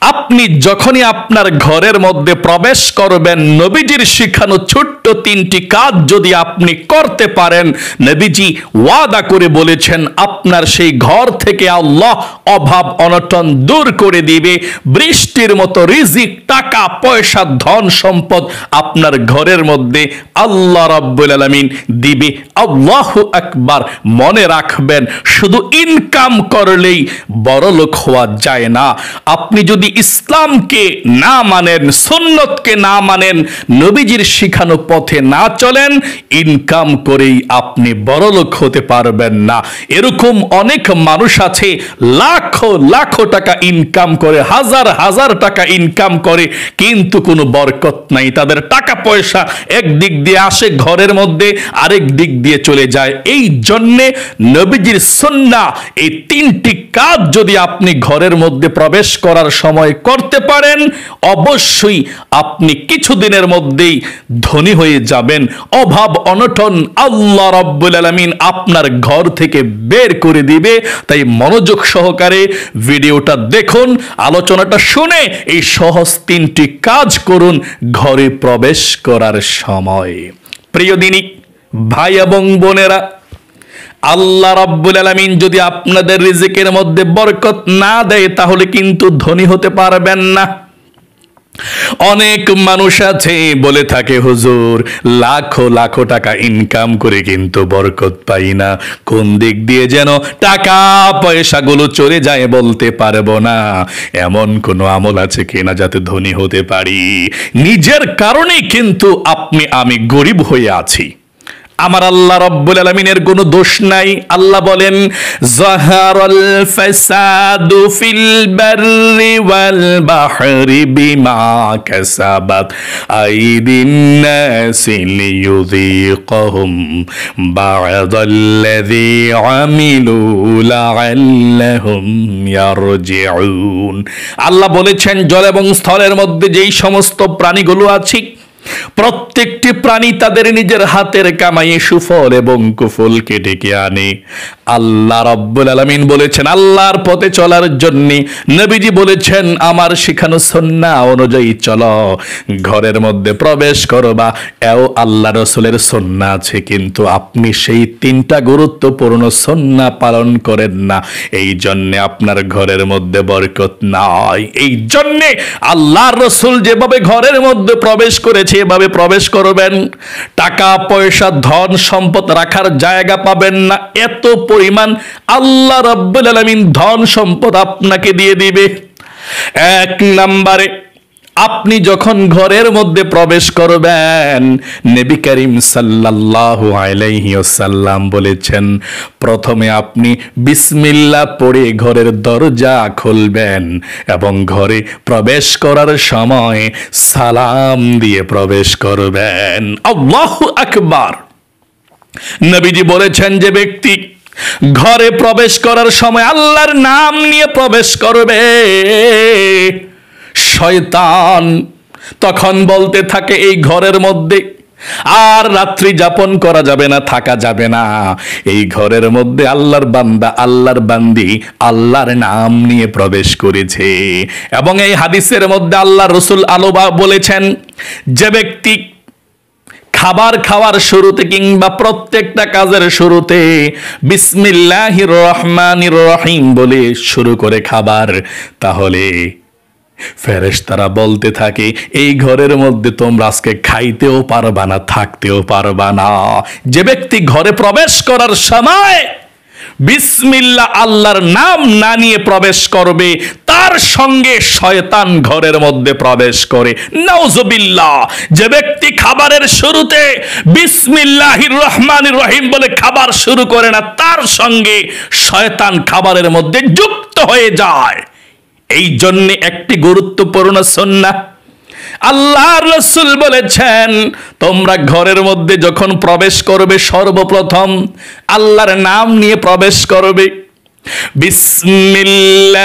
আপনি যখনই আপনার ঘরের মধ্যে প্রবেশ করবেন, নবীজির শিখানো ছোট্ট 3টি কাজ যদি আপনি করতে পারেন, নবীজি ওয়াদা করে বলেছেন আপনার সেই ঘর থেকে আল্লাহ অভাব অনটন দূর করে দিবে। বৃষ্টির মতো রিজিক, টাকা পয়সা, ধন সম্পদ আপনার ঘরের মধ্যে আল্লাহ রাব্বুল আলামিন দিবে। আল্লাহু আকবার। মনে রাখবেন, শুধু ইনকাম করলেই বড়লোক হওয়া যায় না। আপনি যদি ইসলামকে না মানেন, সুন্নতকে না মানেন, নবীজির শিখানো পথে না চলেন, ইনকাম করেই আপনি বড়লোক হতে পারবেন না। এরকম অনেক মানুষ আছে লাখো লাখো টাকা ইনকাম করে, হাজার হাজার টাকা ইনকাম করে, কিন্তু কোনো বরকত নাই। তাদের টাকা পয়সা এক দিক দিয়ে আসে ঘরের মধ্যে, আরেক দিক দিয়ে চলে যায়। এই জন্যে নবীজির সুন্নাহ এই 3টি কাজ যদি আপনি ঘরের মধ্যে প্রবেশ করার সময় করতে পারেন, অবশ্যই আপনি কিছুদিনের মধ্যেই ধনী হয়ে যাবেন। অভাব অনটন আল্লাহ রাব্বুল আলামিন আপনার ঘর থেকে বের করে দিবে। তাই মনোযোগ সহকারে ভিডিওটা দেখুন, আলোচনাটা শুনে এই সহজ 3টি কাজ করুন ঘরে প্রবেশ করার সময়। প্রিয় দিনী ভাই এবং বোনেরা, আল্লাহ রাব্বুল আলামিন যদি আপনাদের রিজিকের মধ্যে বরকত না দেয়, তাহলে কিন্তু ধনী হতে পারবেন না। অনেক মানুষ আছে বলে থাকে, হুজুর লাখো লাখো টাকা ইনকাম করে কিন্তু বরকত পাই না, কোন দিক দিয়ে যেন টাকা পয়সাগুলো চলে যায় বলতে পারবো না। এমন কোনো আমল আছে কিনা যাতে ধনী হতে পারি? নিজের কারণেই কিন্তু আমি গরিব হয়ে আছি। আমার আল্লাহ রাব্বুল আলামিনের কোনো দোষ নাই। আল্লাহ বলেন, যাহারাল ফাসাদু ফিল বাররি ওয়াল বাহরি বিমা কাসাবাত আইদিন নাসি লিয়ুযীকাহুম বা'দাল্লাযী আমিলু লা'আল্লাহুম ইয়ারজিউন। আল্লাহ বলেছেন, জল এবং স্থলের মধ্যে যেই সমস্ত প্রাণীগুলো আছে, প্রত্যেকটি প্রাণী তাদের নিজের হাতের কামাইয়ে সুফল এবং কুফল ডেকে আনে। আল্লাহ রাব্বুল আলামিন বলেছেন, আল্লাহর পথে চলার জন্য নবীজি বলেছেন, আমার শিখানো সুন্নাহ অনুযায়ী চলো, ঘরের মধ্যে প্রবেশ করবা। এও আল্লাহ রাসূলের সুন্নাহ আছে, কিন্তু আপনি সেই 3টা গুরুত্বপূর্ণ সুন্নাহ পালন করেন না। এই জন্য আপনার ঘরের মধ্যে বরকত নাই। এই জন্য আল্লাহর রাসূল যেভাবে ঘরের মধ্যে প্রবেশ করেছে এভাবে প্রবেশ করবেন। টাকা পয়সা ধন সম্পদ রাখার জায়গা পাবেন না, এত পরিমাণ আল্লাহ রাব্বুল আলামিন ধন সম্পদ আপনাকে দিয়ে দিবে। 1 নম্বরে, আপনি যখন ঘরের মধ্যে প্রবেশ করবেন, নবী করিম সাল্লাল্লাহু আলাইহি ওয়াসাল্লাম বলেছেন, প্রথমে আপনি বিসমিল্লাহ পড়ে ঘরের দরজা খুলবেন এবং ঘরে প্রবেশ করার সময় সালাম দিয়ে প্রবেশ করবেন। আল্লাহু আকবার। নবীজি বলেছেন, যে ব্যক্তি ঘরে প্রবেশ করার সময় আল্লাহর নাম নিয়ে প্রবেশ করবে, শয়তান তখন বলতে থাকে এই ঘরের মধ্যে আর রাত্রি যাপন করা যাবে না, থাকা যাবে না। এই ঘরের মধ্যে আল্লাহর বান্দা, আল্লাহর বান্দি আল্লাহর নাম নিয়ে প্রবেশ করেছে। এবং এই হাদিসের মধ্যে আল্লাহ রাসূল বলেছেন, যে ব্যক্তি খাবার খাওয়ার শুরুতে কিংবা প্রত্যেকটা কাজের শুরুতে বিসমিল্লাহির রহমানির রহিম বলে শুরু করে খাবার, তাহলে ফেরেশতারা বলতে থাকে এই ঘরের মধ্যে তোমরা আজকে খাইতেও পারবা না, থাকতেও পারবা না। যে ব্যক্তি ঘরে প্রবেশ করার সময় বিসমিল্লাহ আল্লাহর নাম না নিয়ে প্রবেশ করবে, তার সঙ্গে শয়তান ঘরের মধ্যে প্রবেশ করে। নাউজুবিল্লাহ। যে ব্যক্তি খাবারের শুরুতে বিসমিল্লাহির রহমানির রহিম বলে খাবার শুরু করে না, তার সঙ্গে শয়তান খাবারের মধ্যে যুক্ত হয়ে যায়। এই জন্য একটি গুরুত্বপূর্ণ সুন্নাহ, আল্লাহর রাসূল বলেছেন, তোমরা ঘরের মধ্যে যখন প্রবেশ করবে সর্বপ্রথম আল্লাহর নাম নিয়ে প্রবেশ করবে। বিসমিল্লাহির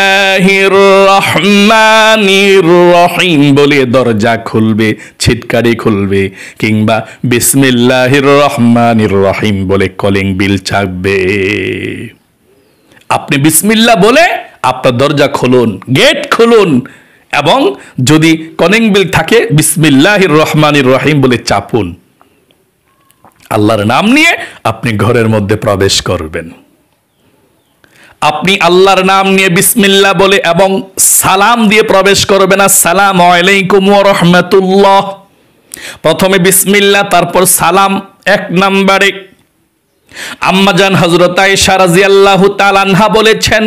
রহমানির রহিম বলে দরজা খুলবে, ছিটকারি খুলবে, কিংবা বিসমিল্লাহির রহমানির রহিম বলে কলিং বিল চাপবে। আপনি বিসমিল্লাহ বলে আপনার দরজা খুলুন, গেট খুলুন এবং যদি কলিং বেল থাকে বিসমিল্লাহির রহমানির রহিম বলে চাপুন। আল্লাহর নাম নিয়ে আপনি ঘরের মধ্যে প্রবেশ করবেন। আপনি আল্লাহর নাম নিয়ে বিসমিল্লাহ বলে এবং সালাম দিয়ে প্রবেশ করবেন। আসসালামু আলাইকুম ওয়া রাহমাতুল্লাহ। প্রথমে বিসমিল্লাহ, তারপর সালাম। এক নম্বরে আম্মাজান হযরত আয়েশা রাদিয়াল্লাহু তাআলা আনহা বলেছেন,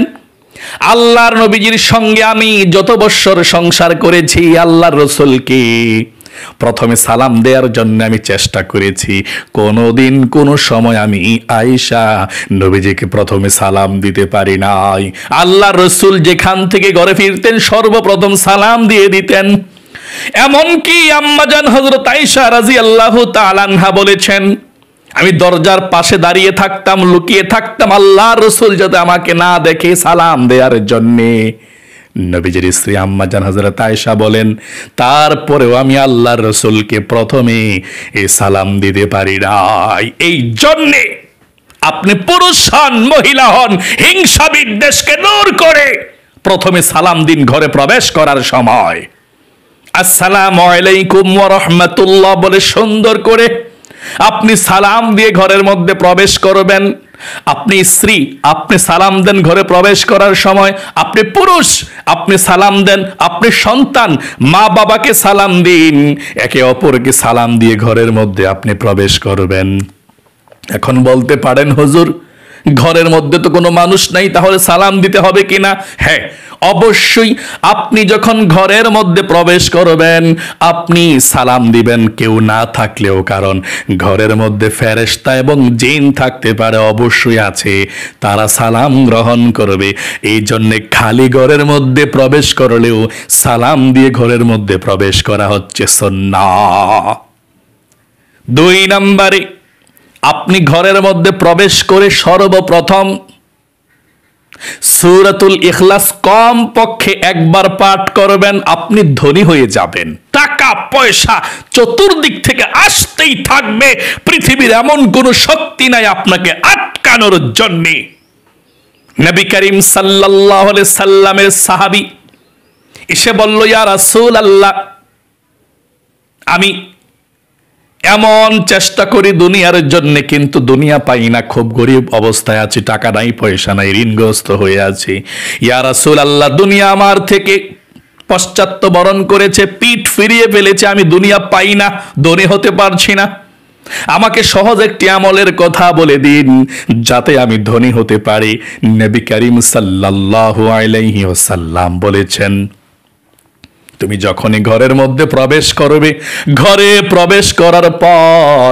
আল্লাহর নবীজির সঙ্গে আমি যত বৎসর সংসার করেছি, আল্লাহর রাসূলকে প্রথমে সালাম দেওয়ার জন্য আমি চেষ্টা করেছি। কোনোদিন কোনো সময় আমি আয়েশা নবীজিকে প্রথমে সালাম দিতে পারি নাই। আল্লাহর রাসূল যেখান থেকে ঘরে ফিরতেন সর্বপ্রথম সালাম দিয়ে দিতেন। এমনকি আম্মাজান হযরত আয়েশা রাদিয়াল্লাহু তাআলা আনহা বলেছেন, আমি দরজার পাশে দাঁড়িয়ে থাকতাম, লুকিয়ে থাকতাম আল্লাহর রাসূল যাতে আমাকে না দেখে সালাম দেওয়ার জন্যে। নবীজির স্ত্রী আম্মাজান হযরত আয়েশা বলেন, তারপরেও আমি আল্লাহর রাসূলকে প্রথমে এই সালাম দিতে পারি নাই। এই জন্যে আপনি পুরুষ হন, মহিলা হন, হিংসা বিদ্বেষকে দূর করে প্রথমে সালাম দিন ঘরে প্রবেশ করার সময়। আসসালামু আলাইকুম ওয়া রাহমাতুল্লাহ বলে সুন্দর করে আপনি সালাম দিয়ে ঘরের মধ্যে প্রবেশ করবেন। আপনি স্ত্রী, আপনি সালাম দেন ঘরে প্রবেশ করার সময়। আপনি পুরুষ, আপনি সালাম দেন। আপনি সন্তান, মা বাবাকে সালাম দিন। একে অপরকে সালাম দিয়ে ঘরের মধ্যে আপনি প্রবেশ করবেন। এখন বলতে পারেন, হুজুর ঘরের মধ্যে তো কোনো মানুষ নাই, তাহলে সালাম দিতে হবে কিনা? হ্যাঁ, অবশ্যই আপনি যখন ঘরের মধ্যে প্রবেশ করবেন আপনি সালাম দিবেন কেউ না থাকলেও, কারণ ঘরের মধ্যে ফেরেশতা এবং জিন থাকতে পারে, অবশ্যই আছে, তারা সালাম গ্রহণ করবে। এই জন্যে খালি ঘরের মধ্যে প্রবেশ করলেও সালাম দিয়ে ঘরের মধ্যে প্রবেশ করা হচ্ছে সুন্নাহ। 2 নম্বরে আপনি ঘরের মধ্যে প্রবেশ করে সর্বপ্রথম সূরাতুল ইখলাস কম পক্ষে একবার পাঠ করবেন। আপনি ধনী হয়ে যাবেন, টাকা পয়সা চতুর্দিক থেকে আসতেই থাকবে, পৃথিবীর এমন কোনো শক্তি নাই আপনাকে আটকানোর জন্য। নবী করিম সাল্লাল্লাহু আলাইহি সাল্লামের সাহাবী এসে বলল, ইয়া রাসূলুল্লাহ, আমি এমন চেষ্টা করি দুনিয়ার জন্য, কিন্তু দুনিয়া পাই না, খুব গরিব অবস্থায় আছি, টাকা নাই, পয়সা নাই, ঋণগ্রস্ত হয়ে আছি। ইয়া রাসূলুল্লাহ, দুনিয়া আমার থেকে পশ্চাত্য বরণ করেছে, পিঠ ফিরিয়ে ফেলেছে, আমি দুনিয়া পাই না, ধনী হতে পারছি না। আমাকে সহজ একটি আমলের কথা বলে দিন যাতে আমি ধনী হতে পারি। নবী করিম সাল্লাল্লাহু আলাইহি ওয়াসাল্লাম বলেছেন, তুমি যখনই ঘরের মধ্যে প্রবেশ করবে, ঘরে প্রবেশ করার পর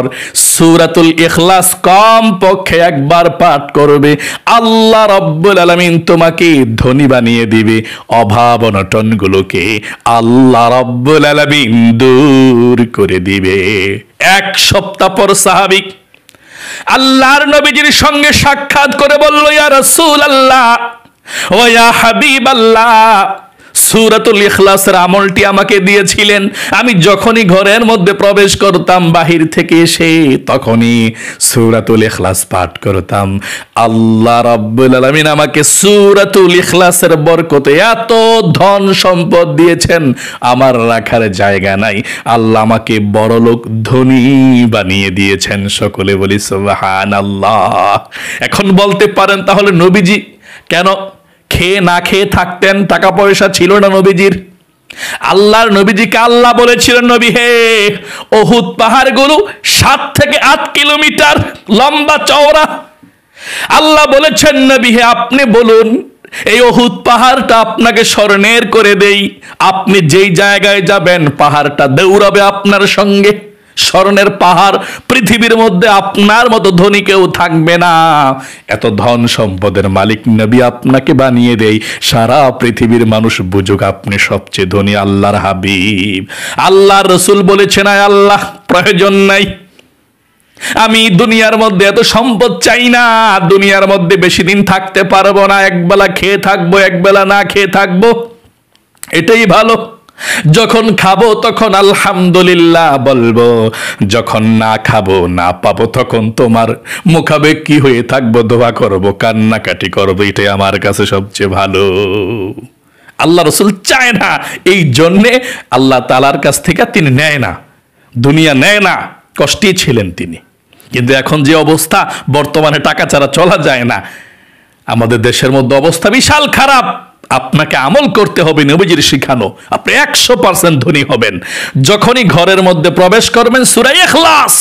সূরাতুল ইখলাস কম পক্ষে একবার পাঠ করবে। আল্লাহ রাব্বুল আলামিন তোমাকে ধনী বানিয়ে দিবে, অভাব অনটনগুলোকে আল্লাহ রাব্বুল আলামিন দূর করে দিবে। 1 সপ্তাহ পর সাহাবী আল্লাহর নবীজির সঙ্গে সাক্ষাৎ করে বলল, ইয়া রাসূলুল্লাহ ওয়া ইয়া হাবিবাল্লাহ, সূরাতুল ইখলাসের আমলটি আমাকে দিয়েছিলেন, আমি যখনই ঘরের মধ্যে প্রবেশ করতাম বাহির থেকে এসে তখনই সূরাতুল ইখলাস পাঠ করতাম। আল্লাহ রাব্বুল আলামিন আমাকে সূরাতুল ইখলাসের বরকতে এত ধন সম্পদ দিয়েছেন আমার রাখার জায়গা নাই। আল্লাহ আমাকে বড়লোক ধনী বানিয়ে দিয়েছেন। সকলে বলি সুবহানাল্লাহ। এখন বলতে পারেন, তাহলে নবীজি কেন খেয়ে না খেয়ে থাকতেন? টাকা পয়সা ছিল না নবীজির। আল্লাহর নবীজিকে আল্লাহ বলেছিলেন, নবী হে, উহুদ পাহাড়গুলো 7 থেকে 8 কিলোমিটার লম্বা চওড়া। আল্লাহ বলেছেন, নবী হে, আপনি বলুন এই উহুদ পাহাড়টা আপনাকে স্বর্ণের করে দেই, আপনি যেই জায়গায় যাবেন পাহাড়টা দৌড়াবে আপনার সঙ্গে। স্বর্ণের পাহাড়, পৃথিবীর মধ্যে আপনার মতো ধনী কেউ থাকবে না। এত ধন সম্পদের মালিক নবী আপনাকে বানিয়ে দেই, সারা পৃথিবীর মানুষ বুঝুক আপনি সবচেয়ে ধনী আল্লাহর হাবিব। আল্লাহর রাসূল বলেছেন, আয় আল্লাহ, প্রয়োজন নাই, আমি দুনিয়ার মধ্যে এত সম্পদ চাই না, দুনিয়ার মধ্যে বেশি দিন থাকতে পারবো না, একবেলা খেয়ে থাকবো, একবেলা না খেয়ে থাকবো, এটাই ভালো। যখন খাবো তখন আলহামদুলিল্লাহ বলবো, যখন না খাবো না পাবো তখন তোমার মুখাবেক্ষী হয়ে থাকবো, দোয়া করবো, কান্নাকাটি করবো, এটাই আমার কাছে সবচেয়ে ভালো। আল্লাহ রসুল চায় না, এই জন্যে আল্লাহ তাআলার কাছ থেকে তিনি নেয় না, দুনিয়া নেয় না, কষ্টেই ছিলেন তিনি। কিন্তু এখন যে অবস্থা, বর্তমানে টাকা ছাড়া চলা যায় না, আমাদের দেশের মধ্যে অবস্থা বিশাল খারাপ। আপনাকে আমল করতে হবে নবীজির শিখানো, আপনি 100% ধনী হবেন। যখনই ঘরের মধ্যে প্রবেশ করবেন সূরা ইখলাস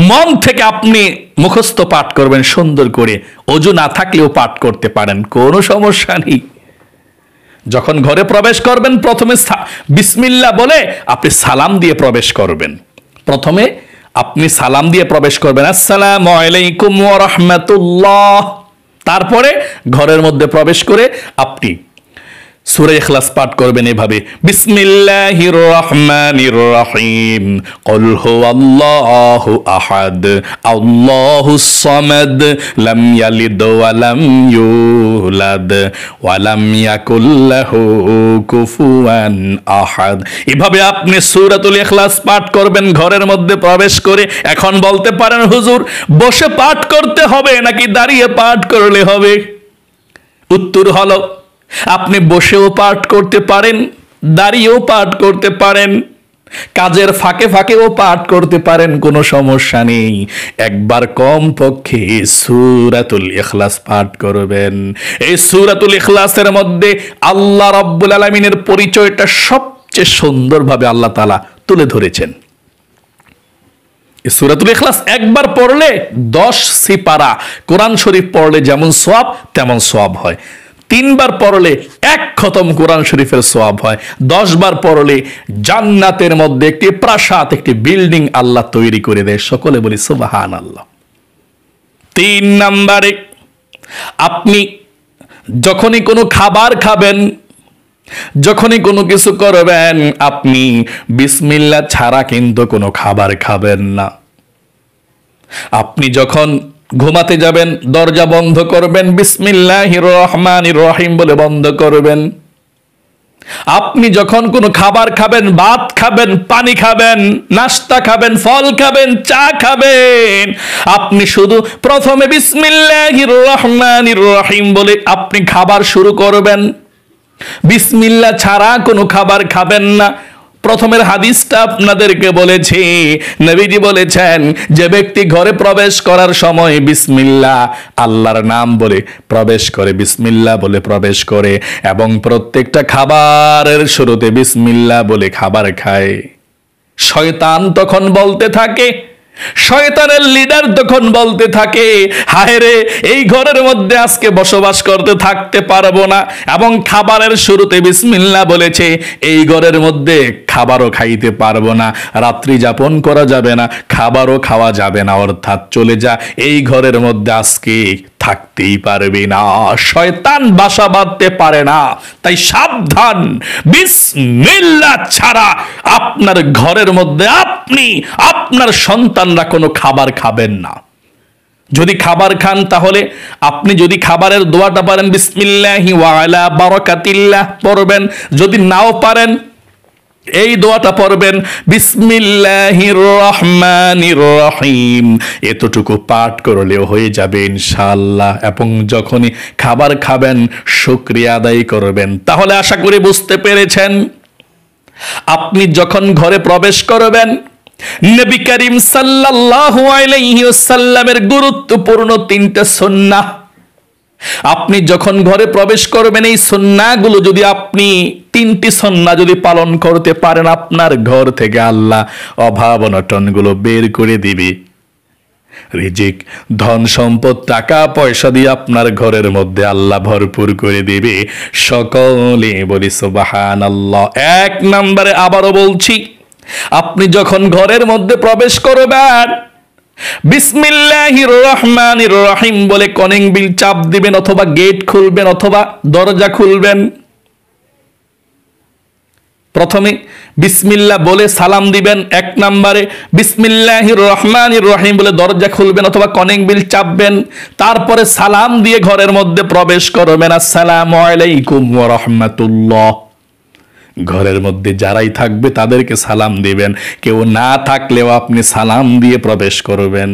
মন থেকে আপনি মুখস্থ পাঠ করবেন সুন্দর করে, ওযু না থাকলেও পাঠ করতে পারেন, কোনো সমস্যা নেই। যখন ঘরে প্রবেশ করবেন প্রথমে বিসমিল্লাহ বলে আপনি সালাম দিয়ে প্রবেশ করবেন। প্রথমে আপনি সালাম দিয়ে প্রবেশ করবেন, আসসালামু আলাইকুম ওয়া রাহমাতুল্লাহ। তারপরে ঘরের মধ্যে প্রবেশ করে আপনি সূরা ইখলাস পাঠ করবেন এভাবে, বিসমিল্লাহির রহমানির রহিম, কুল হুয়াল্লাহু আহাদ, আল্লাহুস সামাদ, লাম ইয়ালিদ ওয়া লাম ইউলাদ ওয়া লাম ইয়াকুল লাহু কুফুয়ান আহাদ। এভাবে আপনি সূরাতুল ইখলাস পাঠ করবেন ঘরের মধ্যে প্রবেশ করে। এখন বলতে পারেন হুজুর বসে পাঠ করতে হবে নাকি দাঁড়িয়ে পাঠ করলে হবে? উত্তর হলো আপনি বসেও পাঠ করতে পারেন, দাঁড়িয়েও পাঠ করতে পারেন, কাজের ফাঁকে ফাঁকেও পাঠ করতে পারেন, কোনো সমস্যা নেই। একবার কম পক্ষে সূরাতুল ইখলাস পাঠ করবেন। এই সূরাতুল ইখলাসের মধ্যে আল্লাহ রাব্বুল আলামিনের পরিচয়টা সবচেয়ে সুন্দরভাবে আল্লাহ তাআলা তুলে ধরেছেন। সূরাতুল ইখলাস একবার পড়লে 10 সিপারা কোরআন শরীফ পড়লে যেমন সওয়াব তেমন সওয়াব হয়। 3 বার পড়লে 1 খতম কোরআন শরীফের সওয়াব হয়। 10 বার পড়লে জান্নাতের মধ্যে একটি প্রাসাদ, একটি বিল্ডিং আল্লাহ তৈরি করে দেয়। সকলে বলি সুবহানাল্লাহ। 3 নম্বরে আপনি যখনই কোনো খাবার খাবেন, যখনই কোনো কিছু করবেন, আপনি বিসমিল্লাহ ছাড়া কিন্তু কোনো খাবার খাবেন না। আপনি যখন ঘুমাতে যাবেন দরজা বন্ধ করবেন, বিসমিল্লাহির রহমানির রহিম বলে বন্ধ করবেন। আপনি যখন কোনো খাবার খাবেন, ভাত খাবেন, পানি খাবেন, নাস্তা খাবেন, ফল খাবেন, চা খাবেন, আপনি শুধু প্রথমে বিসমিল্লাহির রহমানির রহিম বলে আপনি খাবার শুরু করবেন। বিসমিল্লাহ ছাড়া কোনো খাবার খাবেন না। প্রথমের হাদিসটা আপনাদেরকে বলেছি, নবীজি বলেছেন যে ব্যক্তি ঘরে প্রবেশ করার সময় বিসমিল্লাহ আল্লাহর নাম বলে প্রবেশ করে, বিসমিল্লাহ বলে প্রবেশ করে এবং প্রত্যেকটা খাবারের শুরুতে বিসমিল্লাহ বলে খাবার খায়, শয়তান তখন বলতে থাকে, শয়তানের লিডার তখন বলতে থাকে, হায় রে এই ঘরের মধ্যে আজকে বসবাস করতে থাকতে পারবো না, এবং খাবারের শুরুতে বিসমিল্লাহ বলেছে, এই ঘরের মধ্যে খাবারও খাইতে পারবো না, রাত্রি যাপন করা যাবে না, খাবারও খাওয়া যাবে না, অর্থাৎ চলে যা, এই ঘরের মধ্যে আজকে থাকতেই পারবে না। শয়তান বাসা বাঁধতে পারে না। তাই সাবধান, বিসমিল্লাহ ছাড়া আপনার ঘরের মধ্যে আপনি, আপনার সন্তানরা কোনো খাবার খাবেন না। যদি খাবার খান তাহলে আপনি যদি খাবারের দোয়াটা পারেন বিসমিল্লাহি ওয়া আলা বারাকাতিল্লাহ পড়বেন, যদি নাও পারেন এই দোয়াটা পড়বেন বিসমিল্লাহির রহমানির রহিম, এতটুকু পাঠ করলেও হয়ে যাবে ইনশাআল্লাহ। এবং যখনই খাবার খাবেন শুকরিয়া আদায় করবেন। তাহলে আশা করি বুঝতে পেরেছেন, আপনি যখন ঘরে প্রবেশ করবেন নবী করিম সাল্লাল্লাহু আলাইহি ওয়াসাল্লামের গুরুত্বপূর্ণ 3টা সুন্নাহ, আপনি যখন ঘরে প্রবেশ করবেন এই সুন্নাহগুলো যদি আপনি 3টি সুন্নাহ যদি পালন করতে পারেন, আপনার ঘর থেকে আল্লাহ অভাব অনটনগুলো বের করে দিবে। রিজিক, ধন সম্পদ, টাকা পয়সা দিয়ে আপনার ঘরের মধ্যে আল্লাহ ভরপুর করে দিবে। সকলে বলি সুবহানাল্লাহ। 1 নম্বরে আবারও বলছি, আপনি যখন ঘরের মধ্যে প্রবেশ করবেন বিসমিল্লাহির রহমানির রহিম বলে কলিং বিল চাপ দিবেন, অথবা গেট খুলবেন, অথবা দরজা খুলবেন। প্রথমে বিসমিল্লাহ বলে সালাম দিবেন 1 নম্বরে, বিসমিল্লাহির রহমানির রহিম বলে দরজা খুলবেন অথবা কলিং বিল চাপবেন, তারপরে সালাম দিয়ে ঘরের মধ্যে প্রবেশ করবেন, আসসালামু আলাইকুম ওয়া রাহমাতুল্লাহ। ঘরের মধ্যে যারাই থাকবে তাদেরকে সালাম দিবেন, কেউ না থাকলেও আপনি সালাম দিয়ে প্রবেশ করবেন।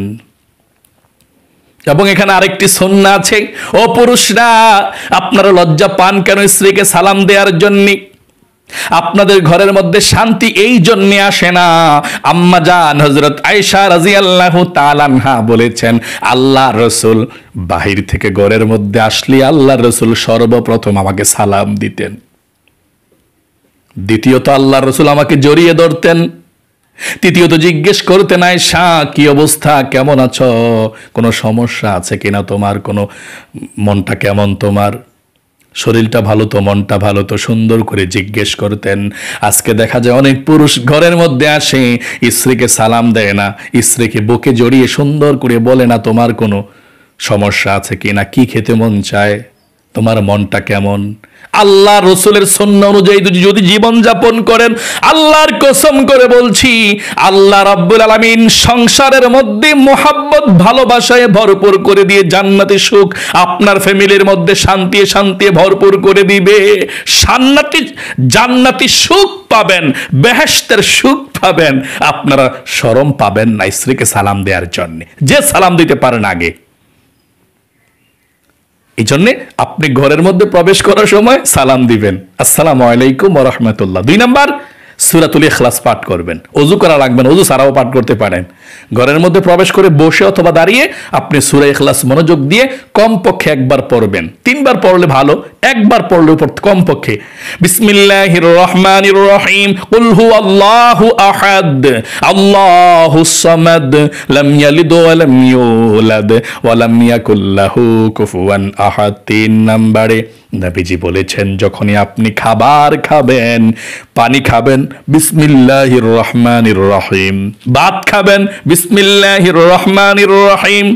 এবং এখানে আরেকটি সুন্নাহ আছে, ও পুরুষরা আপনারা লজ্জা পান কেন স্ত্রীকে সালাম দেওয়ার জন্য? আপনাদের ঘরের মধ্যে শান্তি এই জন্য আসে না। আম্মা জান হযরত আয়েশা রাদিয়াল্লাহু তাআলা আনহা বলেছেন, আল্লাহর রাসূল বাহির থেকে ঘরের মধ্যে আসলে আল্লাহর রাসূল সর্বপ্রথম আমাকে সালাম দিতেন, দ্বিতীয়ত আল্লাহর রাসূল আমাকে জড়িয়ে ধরতেন, তৃতীয়ত জিজ্ঞেস করতেন, আয়েশা কি অবস্থা, কেমন আছো, কোনো সমস্যা আছে কিনা তোমার, কোনো মনটা কেমন, তোমার শরীরটা ভালো তো, মনটা ভালো তো, সুন্দর করে জিজ্ঞেস করতেন। আজকে দেখা যায় অনেক পুরুষ ঘরের মধ্যে আসে, স্ত্রীকে সালাম দেয় না, স্ত্রীকে বুকে জড়িয়ে সুন্দর করে বলে না তোমার কোনো সমস্যা আছে কিনা, কি খেতে মন চায়, তোমার মনটা কেমন। আল্লাহ রসুলের সুন্নাহ অনুযায়ী যদি জীবন যাপন করেন, আল্লাহর কসম করে বলছি, আল্লাহ রাব্বুল আলামিন সংসারের মধ্যে মোহাব্বত ভালোবাসায় ভরপুর করে দিয়ে জান্নাতি সুখ আপনার ফ্যামিলির মধ্যে শান্তি শান্তি ভরপুর করে দিবে। জান্নাতি সুখ পাবেন, বেহেশতের সুখ পাবেন, আপনারা শরম পাবেন না স্ত্রীকে সালাম দেওয়ার জন্য, যে সালাম দিতে পারেন আগে। এই জন্যে আপনি ঘরের মধ্যে প্রবেশ করার সময় সালাম দিবেন, আসসালামু আলাইকুম ওয়া রাহমাতুল্লাহ। 2 নাম্বার, সূরাতুল ইখলাস পাঠ করবেন, ওযু করা লাগবেন, ওযু ছাড়াও পাঠ করতে পারেন। ঘরের মধ্যে প্রবেশ করে বসে অথবা দাঁড়িয়ে আপনি সূরা ইখলাস মনোযোগ দিয়ে কমপক্ষে একবার পড়বেন, 3 বার পড়লে ভালো, একবার পড়লে কমপক্ষে। বিসমিল্লাহির রহমানির রহিম, কুল হুয়াল্লাহু আহাদ আল্লাহুস সামাদ লাম ইয়ালিদ ওয়া লাম ইউলাদ ওয়া লাম ইয়াকুল লাহু কুফুয়ান আহাদ। 3 নম্বরে নবীজি বলেছেন, যখনই আপনি খাবার খাবেন, পানি খাবেন, বিসমিল্লাহির রহমানির রহিম, ভাত খাবেন, বিসমিল্লাহির রহমানির রহিম,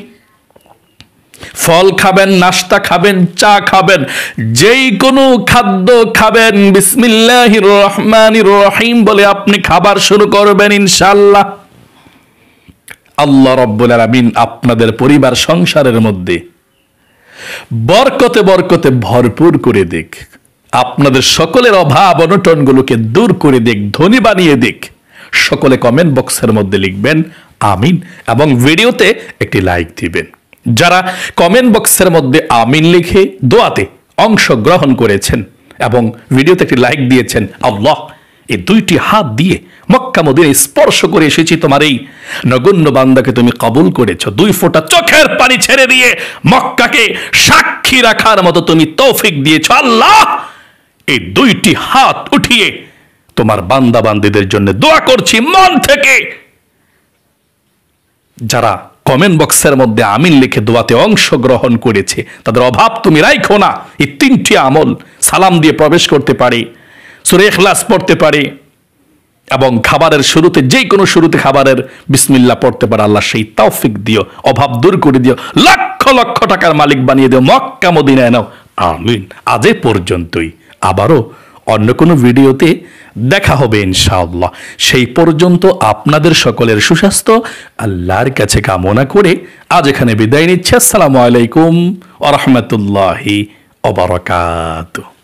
ফল খাবেন, নাস্তা খাবেন, চা খাবেন, যেই কোনো খাদ্য খাবেন, বিসমিল্লাহির রহমানির রহিম বলে আপনি খাবার শুরু করবেন, ইনশাআল্লাহ আল্লাহ রাব্বুল আলামিন আপনাদের পরিবার সংসারের মধ্যে বরকতে বরকতে ভরপুর করে দেখ, আপনাদের সকলের অভাব অনটনগুলোকে দূর করে দেখ, ধনী বানিয়ে দেখ। সকলে কমেন্ট বক্সের মধ্যে লিখবেন আমিন এবং ভিডিওতে একটি লাইক দিবেন। যারা কমেন্ট বক্সের মধ্যে আমিন লিখে দোয়াতে অংশগ্রহণ করেছেন এবং ভিডিওতে একটি লাইক দিয়েছেন, আল্লাহ এই 2টি হাত দিয়ে মক্কা মদিনা স্পর্শ করে এসেছি, তোমার এই নগণ্য বান্দাকে তুমি কবুল করেছো, 2 ফোঁটা চোখের পানি ছেড়ে দিয়ে মক্কাকে সাক্ষী রাখার মতো তুমি তৌফিক দিয়েছো। আল্লাহ এই 2টি হাত উঠিয়ে তোমার বান্দা বান্দীদের জন্য দোয়া করছি মন থেকে। যারা কমেন্ট বক্সের মধ্যে আমিন লিখে দোয়াতে অংশগ্রহণ করেছে, তাদের অভাব তুমি রাখো না। এই 3টি আমল সালাম দিয়ে প্রবেশ করতে পারে, সূরা ইখলাস পড়তে পারে এবং খাবারের শুরুতে, যে কোনো শুরুতে খাবারের বিসমিল্লাহ পড়তে পারে। আল্লাহ সেই তৌফিক দিও, অভাব দূর করে দিও, লক্ষ লক্ষ টাকার মালিক বানিয়ে দিও, মক্কা মদিনায় নাও, আমিন। আজ এ পর্যন্তই, আবারও অন্য কোনো ভিডিওতে দেখা হবে ইনশাআল্লাহ। সেই পর্যন্ত আপনাদের সকলের সুস্বাস্থ্য আল্লাহর কাছে কামনা করে আজ এখানে বিদায় নিচ্ছি। আসসালামু আলাইকুম ওয়া রাহমাতুল্লাহি ওয়া বারাকাতুহু।